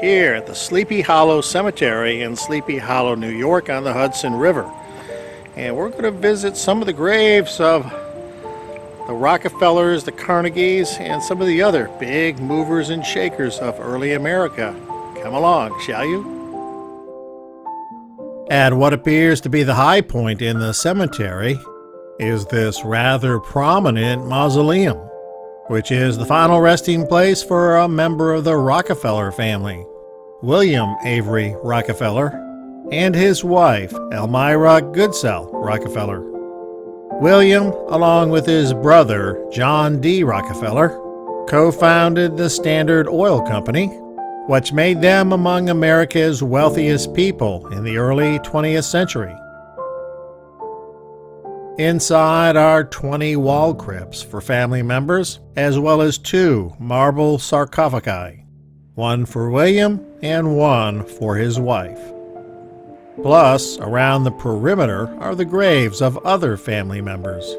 here at the Sleepy Hollow Cemetery in Sleepy Hollow, New York on the Hudson River. And we're going to visit some of the graves of the Rockefellers, the Carnegies, and some of the other big movers and shakers of early America. Come along, shall you? At what appears to be the high point in the cemetery is this rather prominent mausoleum, which is the final resting place for a member of the Rockefeller family, William Avery Rockefeller, and his wife, Elmira Goodsell Rockefeller. William, along with his brother, John D. Rockefeller, co-founded the Standard Oil Company, which made them among America's wealthiest people in the early 20th century. Inside are 20 wall crypts for family members, as well as 2 marble sarcophagi, one for William and one for his wife. Plus, around the perimeter are the graves of other family members.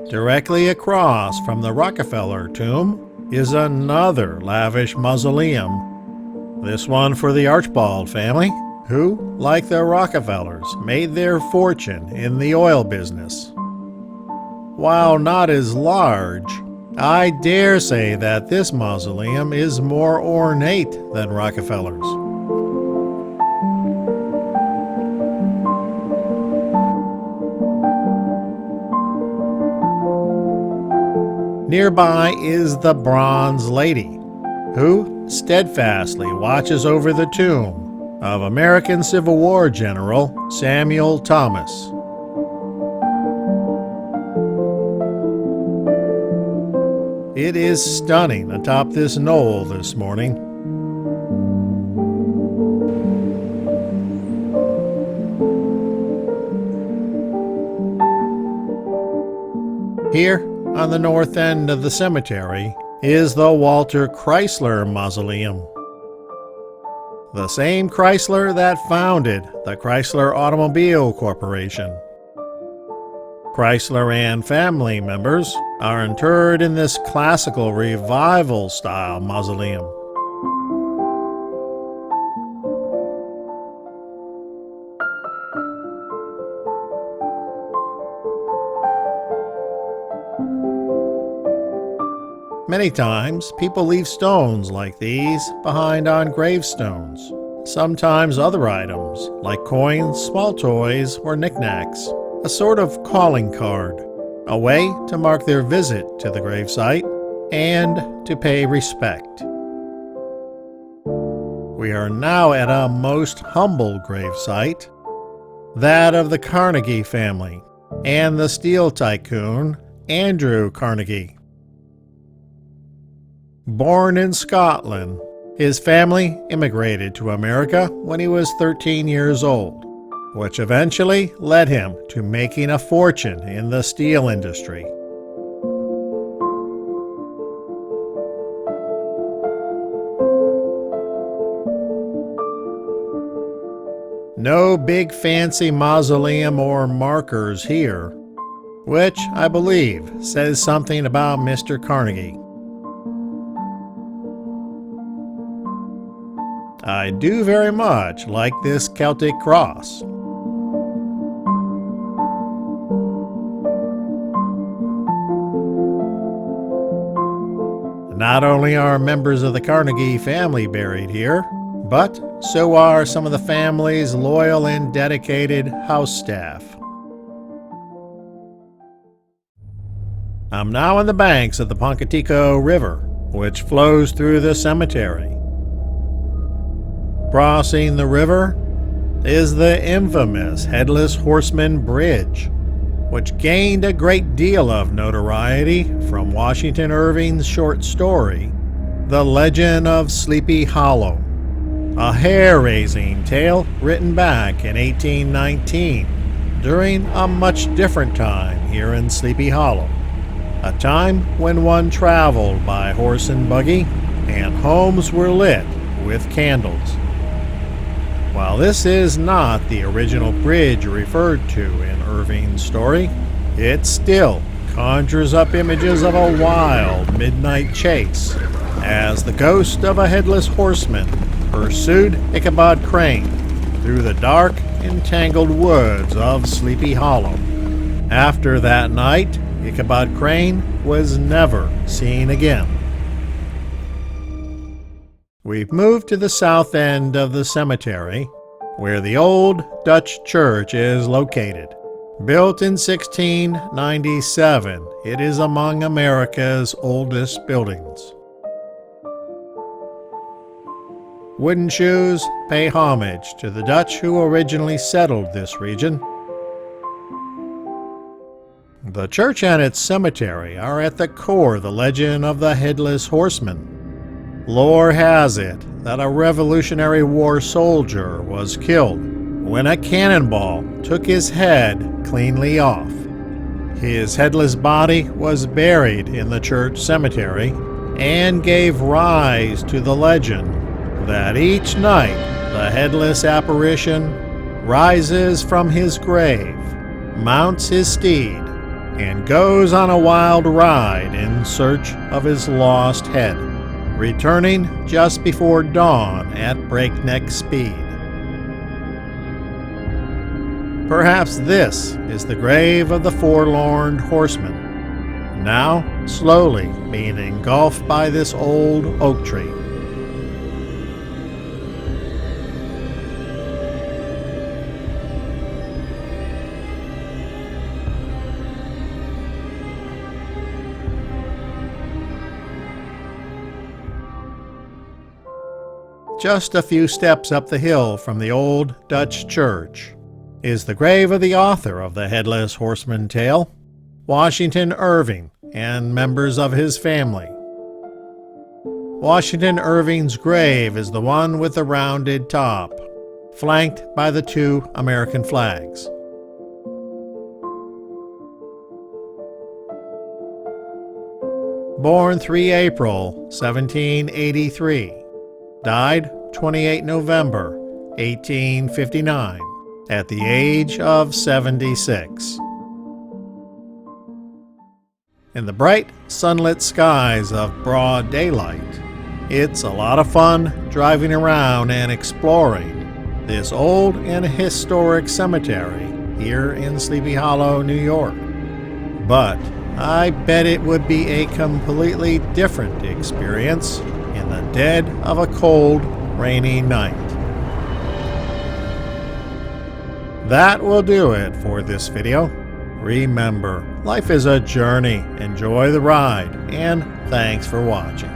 Directly across from the Rockefeller tomb is another lavish mausoleum, this one for the Archibald family, who, like the Rockefellers, made their fortune in the oil business. While not as large, I dare say that this mausoleum is more ornate than Rockefeller's. Nearby is the Bronze Lady, who steadfastly watches over the tomb of American Civil War General Samuel Thomas. It is stunning atop this knoll this morning. Here, on the north end of the cemetery, is the Walter Chrysler Mausoleum. The same Chrysler that founded the Chrysler Automobile Corporation. Chrysler and family members are interred in this classical revival-style mausoleum. Many times, people leave stones like these behind on gravestones. Sometimes other items, like coins, small toys, or knickknacks. A sort of calling card, a way to mark their visit to the gravesite and to pay respect. We are now at a most humble gravesite, that of the Carnegie family and the steel tycoon Andrew Carnegie. Born in Scotland, his family immigrated to America when he was 13 years old, which eventually led him to making a fortune in the steel industry. No big fancy mausoleum or markers here, which I believe says something about Mr. Carnegie. I do very much like this Celtic cross. Not only are members of the Carnegie family buried here, but so are some of the family's loyal and dedicated house staff. I'm now on the banks of the Poncatico River, which flows through the cemetery. Crossing the river is the infamous Headless Horseman Bridge, which gained a great deal of notoriety from Washington Irving's short story, The Legend of Sleepy Hollow, a hair-raising tale written back in 1819 during a much different time here in Sleepy Hollow, a time when one traveled by horse and buggy and homes were lit with candles. While this is not the original bridge referred to in Irving's story, it still conjures up images of a wild midnight chase as the ghost of a headless horseman pursued Icabod Crane through the dark and tangled woods of Sleepy Hollow. After that night, Icabod Crane was never seen again. We've moved to the south end of the cemetery, where the old Dutch church is located. Built in 1697, it is among America's oldest buildings. Wooden shoes pay homage to the Dutch who originally settled this region. The church and its cemetery are at the core of the legend of the Headless Horseman. Lore has it that a Revolutionary War soldier was killed when a cannonball took his head cleanly off. His headless body was buried in the church cemetery and gave rise to the legend that each night the headless apparition rises from his grave, mounts his steed, and goes on a wild ride in search of his lost head, returning just before dawn at breakneck speed. Perhaps this is the grave of the forlorn horseman, now slowly being engulfed by this old oak tree. Just a few steps up the hill from the old Dutch church is the grave of the author of the Headless Horseman tale, Washington Irving, and members of his family. Washington Irving's grave is the one with the rounded top, flanked by the two American flags. Born 3 April 1783, died 28 November 1859 at the age of 76. In the bright, sunlit skies of broad daylight, it's a lot of fun driving around and exploring this old and historic cemetery here in Sleepy Hollow, New York. But I bet it would be a completely different experience in the dead of a cold, rainy night. That will do it for this video. Remember, life is a journey. Enjoy the ride, and thanks for watching.